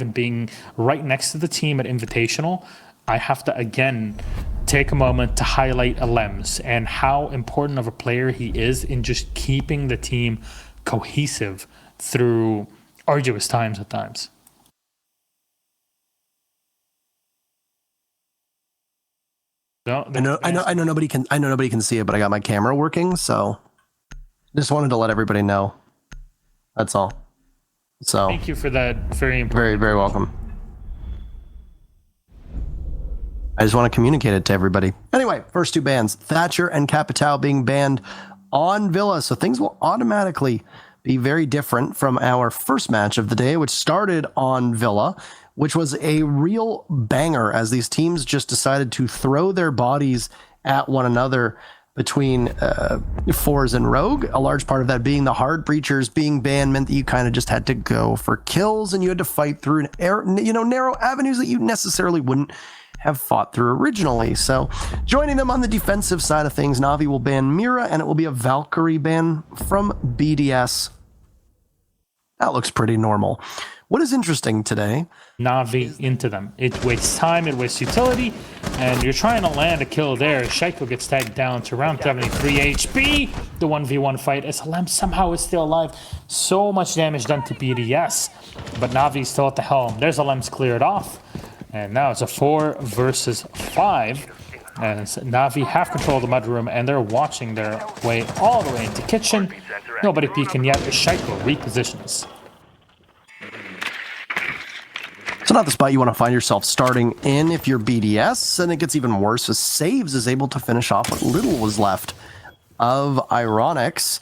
and being right next to the team at Invitational, I have to again take a moment to highlight Alems and how important of a player he is in just keeping the team cohesive through arduous times at times. No, I know nobody can see it, but I got my camera working, so just wanted to let everybody know. That's all. So thank you for that. Very important. Very, very welcome. I just want to communicate it to everybody. Anyway, first two bans, Thatcher and Capital being banned on Villa, so things will automatically be very different from our first match of the day, which started on Villa, which was a real banger as these teams just decided to throw their bodies at one another between Fours and Rogue. A large part of that being the hard breachers being banned meant that you kind of just had to go for kills and you had to fight through narrow avenues that you necessarily wouldn't have fought through originally. So joining them on the defensive side of things, NaVi will ban Mira and it will be a Valkyrie ban from BDS. That looks pretty normal. What is interesting today? NaVi into them. It wastes time, it wastes utility, and you're trying to land a kill there. Shaiko gets tagged down to around 73 HP. The 1v1 fight as Alem somehow is still alive. So much damage done to BDS, but NaVi's still at the helm. There's Alem's cleared off, and now it's a 4 versus 5. As NaVi have control of the mudroom, and they're watching their way all the way into kitchen. Nobody peeking yet as Shaiko repositions. It's not the spot you want to find yourself starting in if you're BDS, and it gets even worse as Saves is able to finish off what little was left of Ironics.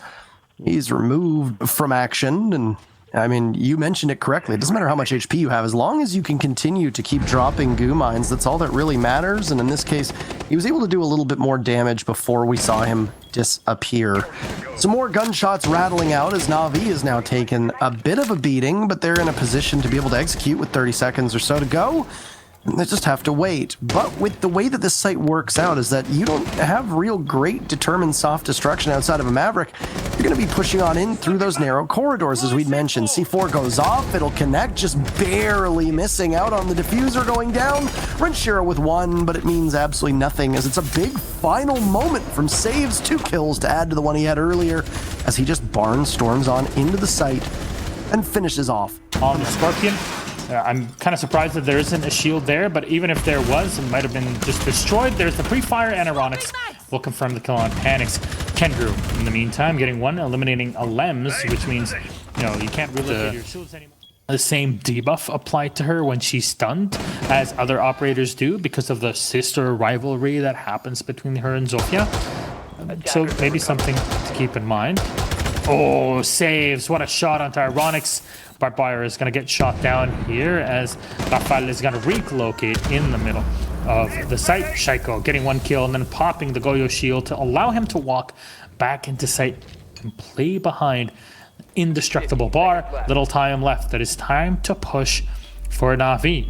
He's removed from action, and I mean, you mentioned it correctly. It doesn't matter how much HP you have, as long as you can continue to keep dropping goo mines, that's all that really matters. And in this case, he was able to do a little bit more damage before we saw him disappear. Some more gunshots rattling out as NaVi is now taken a bit of a beating, but they're in a position to be able to execute with 30 seconds or so to go. And they just have to wait. But with the way that this site works out is that you don't have real great determined soft destruction outside of a Maverick. You're going to be pushing on in through those narrow corridors, as we'd mentioned. C4 goes off, it'll connect, just barely missing out on the diffuser going down. Vincere with 1, but it means absolutely nothing as it's a big final moment from Saves, 2 kills to add to the one he had earlier as he just barnstorms on into the site and finishes off. On the Scorpion. I'm kind of surprised that there isn't a shield there, but even if there was, it might have been just destroyed. There's the pre-fire, and Ironics will confirm the kill on Panics. Kendrew, in the meantime, getting 1, eliminating Alems, which means, you can't really the same debuff applied to her when she's stunned as other operators do because of the sister rivalry that happens between her and Zofia. So maybe something to keep in mind. Oh, Saves. What a shot onto Ironics. Barbire is going to get shot down here as Rafal is going to relocate in the middle of the site. Shaiko getting 1 kill and then popping the Goyo shield to allow him to walk back into site and play behind indestructible bar. Little time left. It is time to push for NaVi.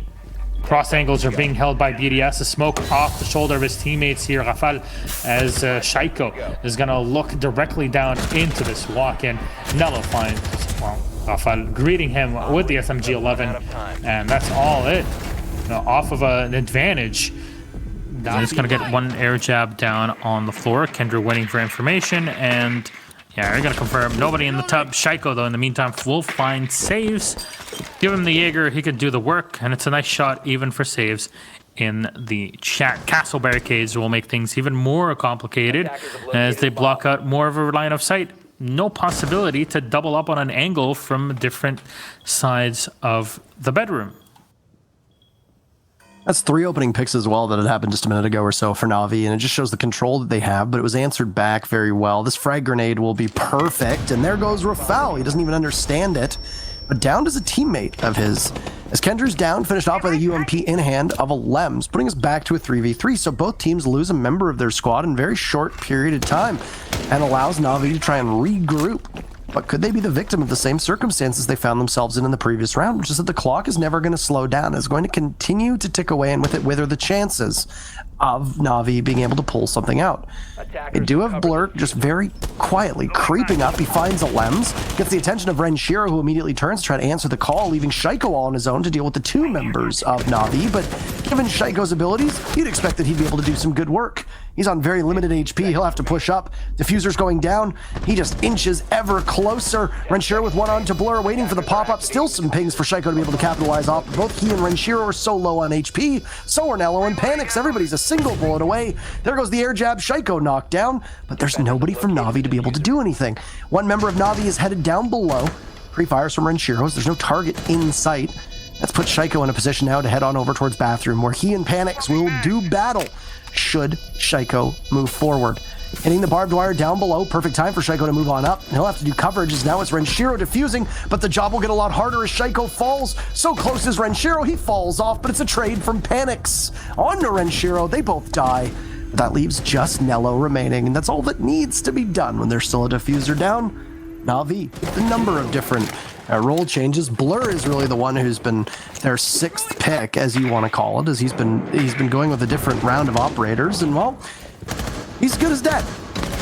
Cross angles are being held by BDS. A smoke off the shoulder of his teammates here, Rafal, as Shaiko is going to look directly down into this walk-in. Nello finds, Rafal greeting him with the SMG-11, and that's all it. Off of an advantage. Now he's going to get 1 air jab down on the floor. Kendra waiting for information, and yeah, we're going to confirm nobody in the tub. Shaiko, though, in the meantime, will find Saves. Give him the Jaeger, he could do the work, and it's a nice shot even for Saves in the chat. Castle barricades will make things even more complicated as they block out more of a line of sight. No possibility to double up on an angle from different sides of the bedroom. That's 3 opening picks as well that had happened just a minute ago or so for NaVi, and it just shows the control that they have, but it was answered back very well. This frag grenade will be perfect, and there goes Rafal. He doesn't even understand it, but downed as a teammate of his. As Kendrew's down, finished off by the UMP in hand of Alems, putting us back to a 3v3, so both teams lose a member of their squad in a very short period of time, and allows NaVi to try and regroup But could they be the victim of the same circumstances they found themselves in the previous round, which is that the clock is never going to slow down. It's going to continue to tick away, and with it wither the chances of NaVi being able to pull something out. They do have Blur just very quietly creeping up. He finds a Lems, gets the attention of Vincere, who immediately turns to try to answer the call, leaving Shaiko all on his own to deal with the two members of NaVi. But given Shaiko's abilities, you'd expect that he'd be able to do some good work. He's on very limited HP. He'll have to push up. Diffuser's going down. He just inches ever closer. Vincere with one on to Blur, waiting for the pop-up. Still some pings for Shaiko to be able to capitalize off. Both he and Vincere are so low on HP. So are Nello and Panics. Everybody's a single bullet away. There goes the air jab. Shaiko knocked down. But there's nobody from NaVi to be able to do anything. One member of NaVi is headed down below. Pre-fires from Vincere. There's no target in sight. That's put Shaiko in a position now to head on over towards bathroom, where he and Panics will do battle should Shaiko move forward. Hitting the barbed wire down below. Perfect time for Shaiko to move on up. He'll have to do coverage as now it's Vincere diffusing, but the job will get a lot harder as Shaiko falls. So close is Vincere, he falls off, but it's a trade from Panics. On to Vincere, they both die. That leaves just Nello remaining, and that's all that needs to be done when there's still a diffuser down. NaVi, the number of different role changes. Blur is really the one who's been their sixth pick, as you want to call it, as he's been going with a different round of operators, and well, he's good as dead.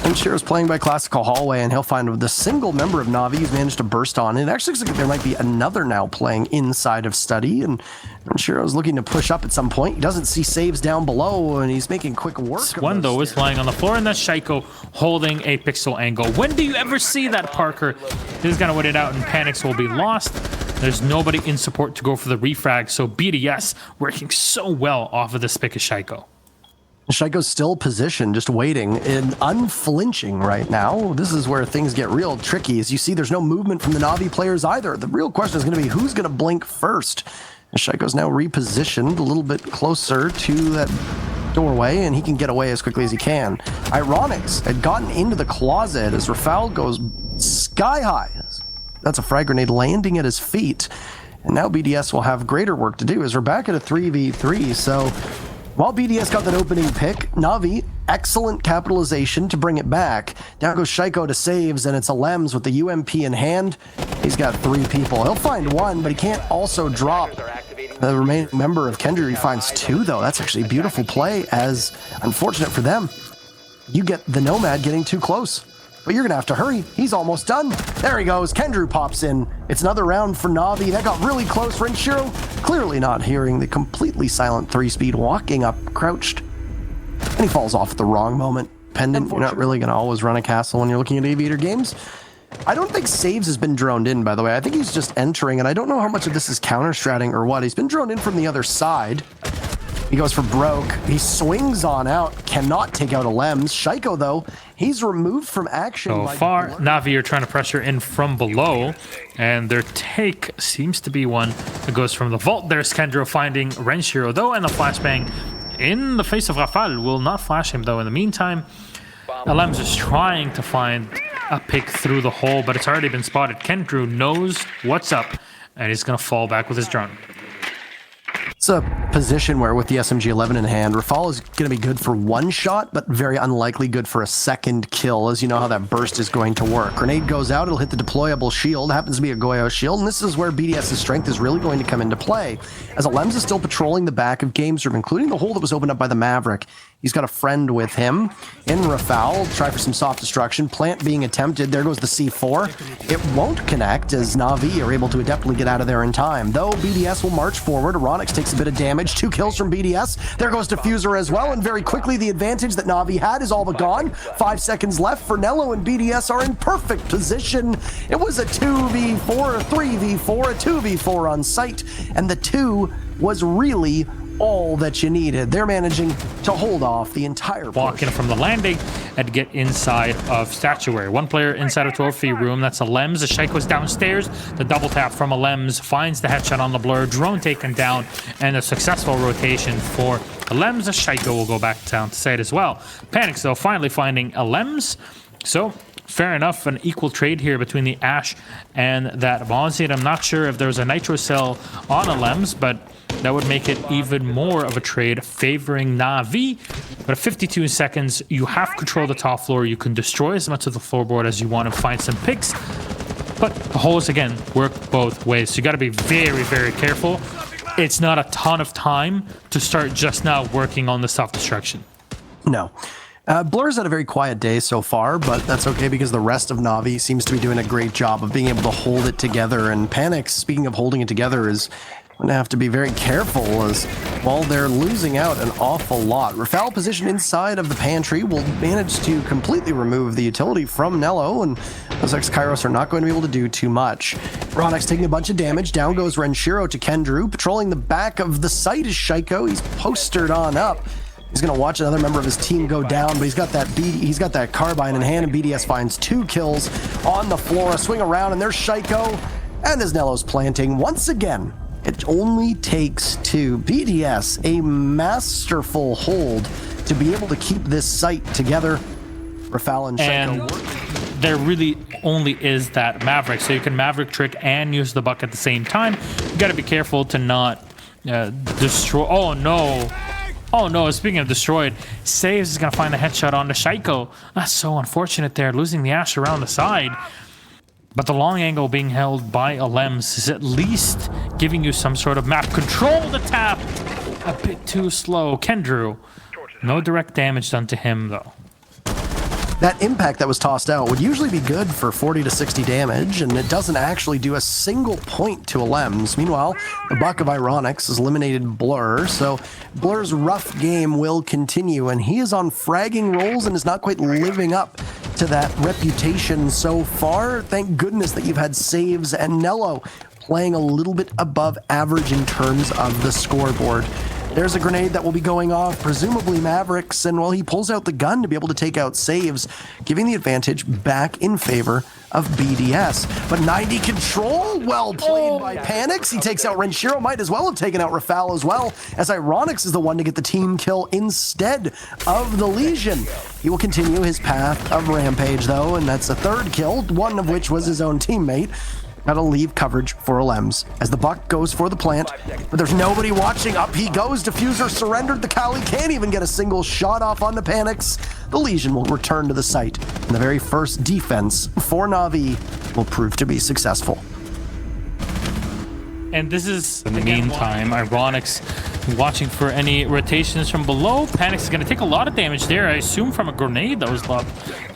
Vincere's playing by Classical Hallway, and he'll find the single member of NaVi who's managed to burst on. It actually looks like there might be another now playing inside of Study, and Vincere's looking to push up at some point. He doesn't see saves down below, and he's making quick work. One, though, is lying on the floor, and that's Shaiko holding a pixel angle. When do you ever see that, Parker? He's going to wait it out, and Panics will be lost. There's nobody in support to go for the refrag, so BDS working so well off of this pick of Shaiko. Shaiko's still positioned, just waiting and unflinching right now. This is where things get real tricky. As you see, there's no movement from the NaVi players either. The real question is going to be who's going to blink first. And Shaiko's now repositioned a little bit closer to that doorway, and he can get away as quickly as he can. Ironics had gotten into the closet as Rafal goes sky high. That's a frag grenade landing at his feet. And now BDS will have greater work to do as we're back at a 3v3. So while BDS got that opening pick, NaVi, excellent capitalization to bring it back. Down goes Shaiko to saves, and it's a Lems with the UMP in hand. He's got three people. He'll find one, but he can't also drop the remaining member of Kendra. He finds two, though. That's actually a beautiful play, as unfortunate for them, you get the Nomad getting too close. But you're going to have to hurry. He's almost done. There he goes. Kendra pops in. It's another round for NaVi. That got really close. Vincere clearly not hearing the completely silent 3-speed walking up crouched. And he falls off at the wrong moment. Pendant, you're not really going to always run a castle when you're looking at Aviator games. I don't think saves has been droned in, by the way. I think he's just entering, and I don't know how much of this is counter-stratting or what. He's been droned in from the other side. He goes for broke. He swings on out. Cannot take out a Lems. Shaiko, though, he's removed from action. So far, NaVi are trying to pressure in from below, and their take seems to be one that goes from the vault. There's Kendra finding Vincere, though, and the flashbang in the face of Rafal will not flash him, though. In the meantime, Lems is trying to find a pick through the hole, but it's already been spotted. Kendra knows what's up, and he's going to fall back with his drone. It's a position where with the SMG-11 in hand, Rafal is going to be good for one shot, but very unlikely good for a second kill, as you know how that burst is going to work. Grenade goes out, it'll hit the deployable shield, happens to be a Goyo shield, and this is where BDS's strength is really going to come into play, as Lems is still patrolling the back of Games Room, including the hole that was opened up by the Maverick. He's got a friend with him in Rafal. Try for some soft destruction. Plant being attempted. There goes the C4. It won't connect as NaVi are able to adeptly get out of there in time. Though BDS will march forward. Aronix takes a bit of damage. 2 kills from BDS. There goes Diffuser as well. And very quickly the advantage that NaVi had is all but gone. 5 seconds left for Nello, and BDS are in perfect position. It was a 2v4, a 3v4, a 2v4 on site. And the 2 was really all that you needed. They're managing to hold off the entire push. Walk in from the landing and get inside of statuary. One player inside a trophy room. That's a Lems. The Shaiko's downstairs. The double tap from a Lems finds the headshot on the Blur. Drone taken down, and a successful rotation for a Lems. A Shaiko will go back down to site as well. Panics, though, finally finding a Lems. So fair enough, an equal trade here between the Ash and that Mozzie. I'm not sure if there's a Nitro Cell on a Lems, but that would make it even more of a trade favoring NaVi. But at 52 seconds, you have control of the top floor. You can destroy as much of the floorboard as you want and find some picks. But the holes, again, work both ways. So you got to be very, very careful. It's not a ton of time to start just now working on the self-destruction. No. Blur's had a very quiet day so far, but that's okay because the rest of NaVi seems to be doing a great job of being able to hold it together. And Panic, speaking of holding it together, is going to have to be very careful as, while they're losing out an awful lot. Rafal, positioned inside of the pantry, will manage to completely remove the utility from Nello, and those X-Kairos are not going to be able to do too much. Ronix taking a bunch of damage. Down goes Renshiro to Kendrew. Patrolling the back of the site is Shaiko. He's postered on up. He's going to watch another member of his team go down, but he's got that carbine in hand, and BDS finds 2 kills on the floor. A swing around, and there's Shaiko, and there's Nello's planting. Once again, it only takes 2. BDS, a masterful hold to be able to keep this site together. Rafal and Shaiko. There really only is that Maverick, so you can Maverick trick and use the buck at the same time. You got to be careful to not destroy. Oh no. Oh no, speaking of destroyed, Saves is going to find the headshot on the Shaiko. That's so unfortunate there, losing the Ash around the side. But the long angle being held by Alems is at least giving you some sort of map control. The tap, a bit too slow. Kendrew, no direct damage done to him though. That impact that was tossed out would usually be good for 40 to 60 damage, and it doesn't actually do a single point to Alems. Meanwhile, the Buck of Ironics has eliminated Blur, so Blur's rough game will continue, and he is on fragging rolls and is not quite living up to that reputation so far. Thank goodness that you've had Saves and Nello playing a little bit above average in terms of the scoreboard. There's a grenade that will be going off, presumably Mavericks, and well, he pulls out the gun to be able to take out Saves, giving the advantage back in favor of BDS. But 90 control, well played by Panics. He takes out Renshiro, might as well have taken out Rafal as well, as Ironics is the one to get the team kill instead of the Legion. He will continue his path of Rampage, though, and that's a 3rd kill, one of which was his own teammate. Gotta leave coverage for Alems as the Buck goes for the plant, but there's nobody watching. Up he goes. Diffuser surrendered. The Kali can't even get a single shot off on the Panics. The Legion will return to the site, and the very first defense for NaVi will prove to be successful. And this is, in the meantime, Ironics watching for any rotations from below. Panics is going to take a lot of damage there, I assume, from a grenade that was lobbed.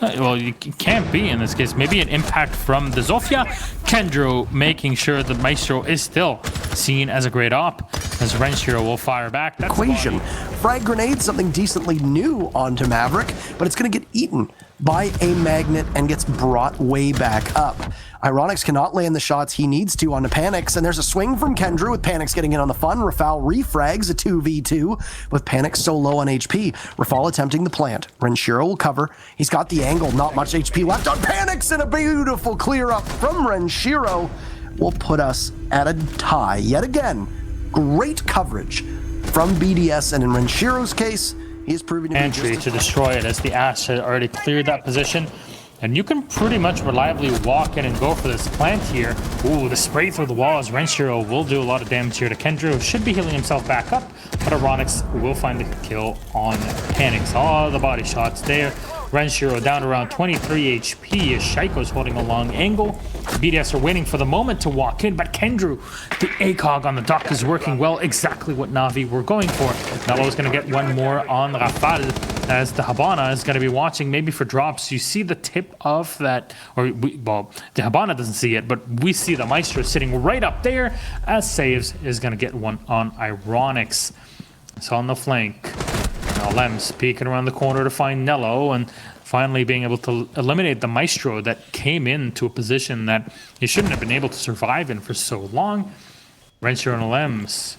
Well, it can't be in this case. Maybe an impact from the Zofia. Kendrew making sure the Maestro is still seen as a great op, as Renshiro will fire back. That's Equation. Frag grenade, something decently new onto Maverick, but it's going to get eaten by a magnet and gets brought way back up. Ironics cannot land the shots he needs to on the Panics, and there's a swing from Kendrew with Panics getting in on the fun. Rafal refrags a 2v2 with Panics so low on HP. Rafal attempting the plant. Renshiro will cover. He's got the angle, not much HP left on Panics, and a beautiful clear up from Renshiro will put us at a tie yet again. Great coverage from BDS, and in Renshiro's case, he's proving to be entry to destroy it, as the Ash had already cleared that position. And you can pretty much reliably walk in and go for this plant here. Ooh, the spray through the wall as Renshiro will do a lot of damage here to Kendrew. Should be healing himself back up, but Ironics will find the kill on Panics. All the body shots there. Renshiro down to around 23 HP as Shaiko's holding a long angle. BDS are waiting for the moment to walk in, but Kendrew, the ACOG on the dock, is working well. Exactly what NaVi were going for. Nello's going to get one more on Rafal, as the Habana is going to be watching maybe for drops. You see the tip of that, well, the Habana doesn't see it, but we see the Maestro sitting right up there, as Saves is going to get one on Ironics. It's on the flank. Now Lems peeking around the corner to find Nello, and finally being able to eliminate the Maestro that came into a position that he shouldn't have been able to survive in for so long. Renshiro and Lems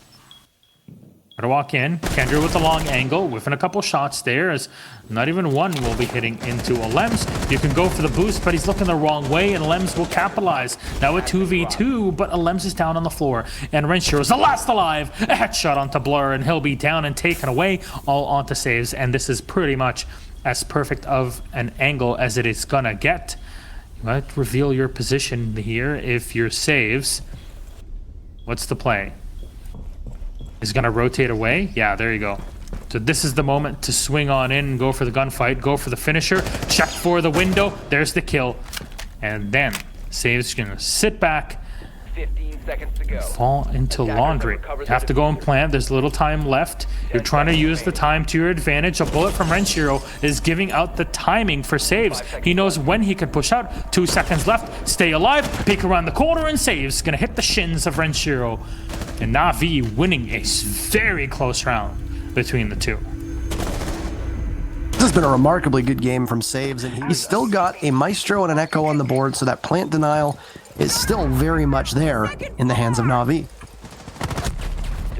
gotta walk in. Kendrew with a long angle, whiffing a couple shots there, as not even one will be hitting into Alems. You can go for the boost, but he's looking the wrong way, and Alems will capitalize. Now a 2v2, but Alems is down on the floor, and Renshiro is the last alive. A headshot onto Blur, and he'll be down and taken away, all onto Saves, and this is pretty much as perfect of an angle as it is gonna get. You might reveal your position here if you're Saves. What's the play? Is gonna rotate away? Yeah, there you go. So this is the moment to swing on in, go for the gunfight, go for the finisher, check for the window, there's the kill. And then Saves gonna sit back, 15 seconds to go. fall into laundry. You have to go and plant. There's little time left. You're trying to use the time to your advantage. A bullet from Vincere is giving out the timing for Saves. He knows when he can push out. 2 seconds left. Stay alive. Peek around the corner and Saves. Gonna hit the shins of Vincere. And NaVi winning a very close round between the two. This has been a remarkably good game from Saves, and he's still got a Maestro and an Echo on the board, so that plant denial is still very much there in the hands of NaVi.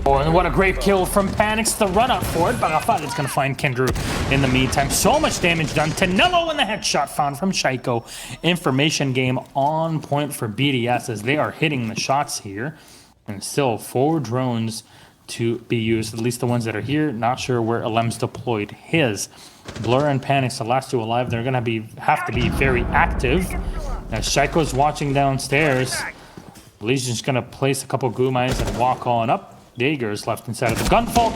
Oh, and what a great kill from Panics, the run-up for it, but I thought it's going to find Kendrew in the meantime. So much damage done. Tenello in the headshot found from Shaiko. Information game on point for BDS as they are hitting the shots here. And still 4 drones to be used, at least the ones that are here. Not sure where Alem's deployed his. Blur and Panics, the last 2 alive, they're going to have to be very active. As Shaiko's watching downstairs, Legion's going to place a couple goo mines and walk on up. Jaeger is left inside of the gunvault.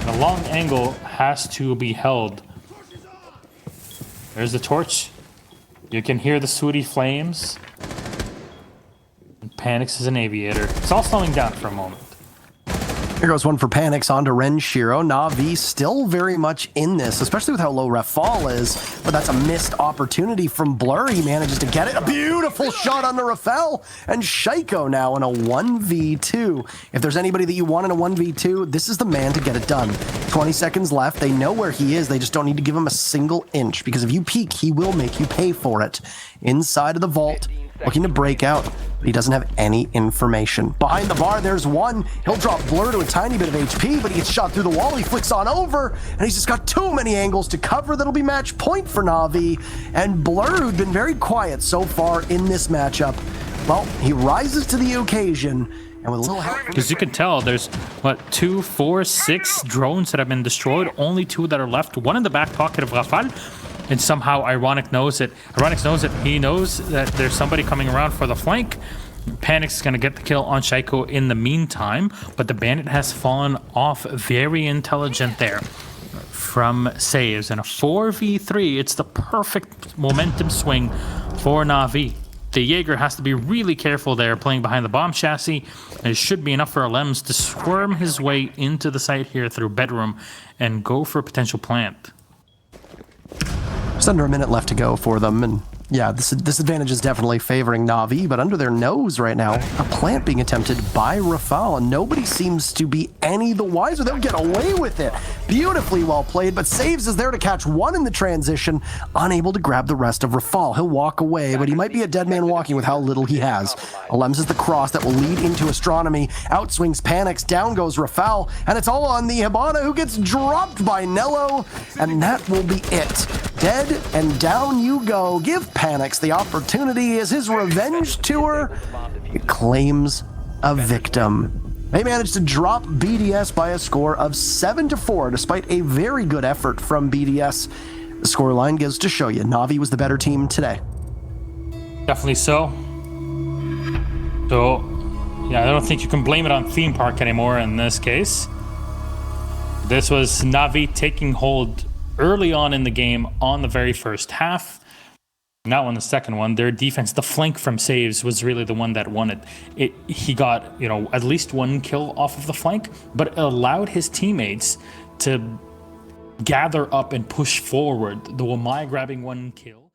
And a long angle has to be held. There's the torch. You can hear the sooty flames. And Panics is an aviator. It's all slowing down for a moment. Here goes one for Panics onto Vincere. NaVi still very much in this, especially with how low Rafal is. But that's a missed opportunity from Blur. He manages to get it. A beautiful shot on the Rafal. And Shaiko now in a 1v2. If there's anybody that you want in a 1v2, this is the man to get it done. 20 seconds left. They know where he is. They just don't need to give him a single inch. Because if you peek, he will make you pay for it. Inside of the vault, looking to break out. But he doesn't have any information. Behind the bar, there's one. He'll drop Blur to a tiny bit of HP, but he gets shot through the wall. He flicks on over, and he's just got too many angles to cover. That'll be match point for NaVi. And Blur, who'd been very quiet so far in this matchup, well, he rises to the occasion. And with a little help, because you can tell there's, what, 2, 4, 6 drones that have been destroyed. Only 2 that are left. One in the back pocket of Rafal. And somehow Ironic knows it. Ironic knows it. He knows that there's somebody coming around for the flank. Panic's going to get the kill on Shaiko in the meantime. But the Bandit has fallen off. Very intelligent there from Saves. And a 4v3. It's the perfect momentum swing for NaVi. The Jaeger has to be really careful there playing behind the bomb chassis. It should be enough for Alems to squirm his way into the site here through bedroom and go for a potential plant. Just under a minute left to go for them, and yeah, this advantage is definitely favoring NaVi, but under their nose right now, a plant being attempted by Rafal, and nobody seems to be any the wiser. They'll get away with it. Beautifully well played, but Saves is there to catch one in the transition, unable to grab the rest of Rafal. He'll walk away, but he might be a dead man walking with how little he has. Alems is the cross that will lead into Astronomy. Outswings Panics, down goes Rafal, and it's all on the Hibana, who gets dropped by Nello, and that will be it. Dead and down you go. Give Panics the opportunity as his revenge tour claims a victim. They managed to drop BDS by a score of 7-4, despite a very good effort from BDS. The scoreline goes to show you NaVi was the better team today. Definitely so. So, yeah, I don't think you can blame it on Theme Park anymore in this case. This was NaVi taking hold early on in the game on the very first half. Now on the second one, their defense, the flank from Saves was really the one that won it. He got, you know, at least 1 kill off of the flank, but it allowed his teammates to gather up and push forward. The Wamai grabbing 1 kill.